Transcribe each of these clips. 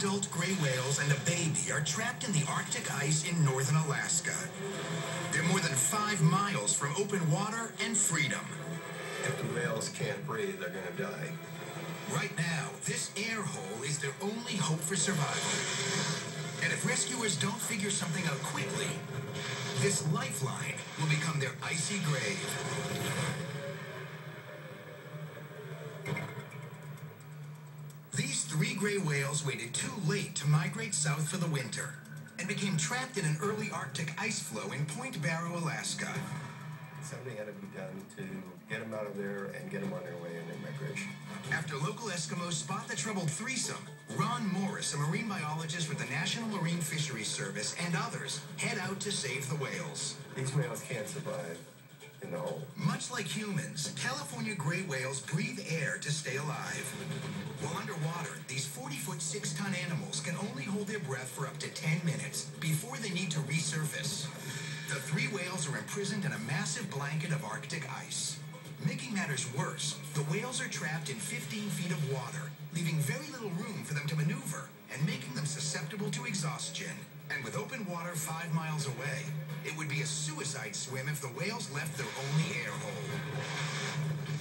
adult gray whales and a baby are trapped in the Arctic ice in northern Alaska. They're more than 5 miles from open water and freedom. If the whales can't breathe, they're going to die. Right now, this air hole is their only hope for survival. And if rescuers don't figure something out quickly, this lifeline will become their icy grave. These 3 gray whales waited too late to migrate south for the winter and became trapped in an early Arctic ice flow in Point Barrow, Alaska. Something had to be done to get them out of there and get them on their way in their migration. After local Eskimos spot the troubled threesome, Ron Morris, a marine biologist with the National Marine Fisheries Service, and others head out to save the whales. These whales can't survive in the hole. Much like humans, California gray whales breathe air to stay alive. While underwater, these 40-foot, 6-ton animals can only hold their breath for up to 10 minutes before they need to resurface. The 3 whales are imprisoned in a massive blanket of Arctic ice. Making matters worse, the whales are trapped in 15 feet of water, leaving very little room for them to maneuver and making them susceptible to exhaustion. And with open water 5 miles away, it would be a suicide swim if the whales left their only air hole.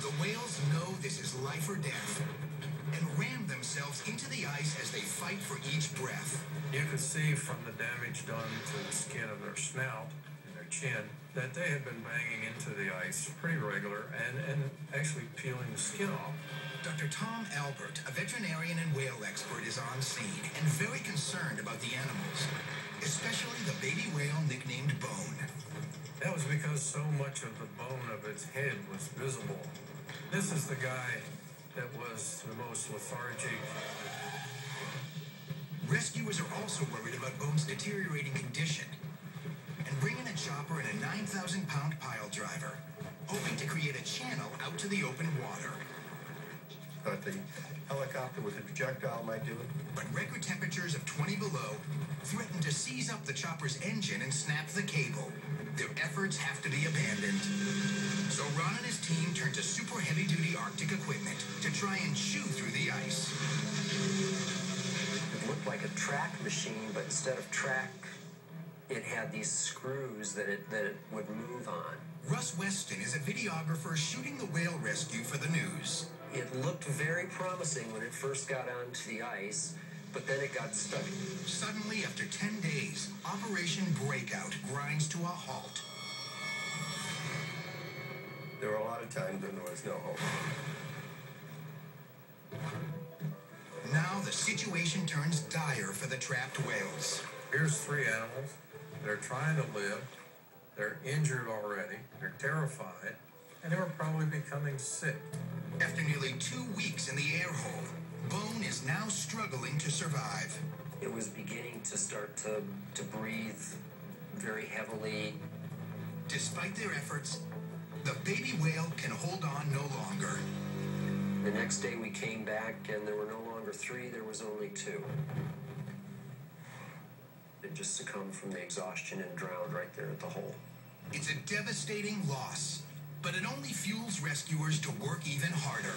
The whales know this is life or death and ram themselves into the ice as they fight for each breath. You could see from the damage done to the skin of their snout and their chin that they had been banging into the ice pretty regular and actually peeling the skin off. Dr. Tom Albert, a veterinarian and whale expert, is on scene and very concerned about the animals, especially the baby whale nicknamed Bone. That was because so much of the bone of its head was visible. This is the guy that was the most lethargic. Rescuers are also worried about Bone's deteriorating condition and bring in a chopper and a 9,000-pound pile driver, hoping to create a channel out to the open water. Thought the helicopter with the projectile might do it. But record temperatures of 20 below threaten to seize up the chopper's engine and snap the cable. Their efforts have to be abandoned. So Ron and his team turn to super heavy-duty Arctic equipment to try and chew through the ice. It looked like a track machine, but instead of track, it had these screws that it would move on. Russ Weston is a videographer shooting the whale rescue for the news. It looked very promising when it first got onto the ice, but then it got stuck. Suddenly, after 10 days, Operation Breakout grinds to a halt. There were a lot of times when there was no hope. Now the situation turns dire for the trapped whales. Here's 3 animals. They're trying to live. They're injured already. They're terrified. And they were probably becoming sick. After nearly 2 weeks in the air hole, Bone is now struggling to survive. It was beginning to start to breathe very heavily. Despite their efforts, the baby whale can hold on no longer. The next day we came back and there were no longer 3, there was only 2. It just succumbed from the exhaustion and drowned right there at the hole. It's a devastating loss, but it only fuels rescuers to work even harder.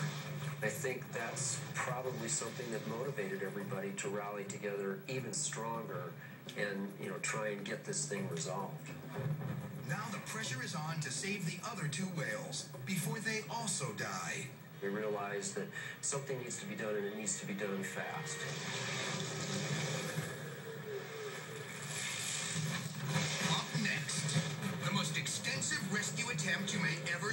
I think that's probably something that motivated everybody to rally together even stronger and, try and get this thing resolved. Now the pressure is on to save the other 2 whales before they also die. We realized that something needs to be done and it needs to be done fast. Up next, the most extensive rescue attempt you may ever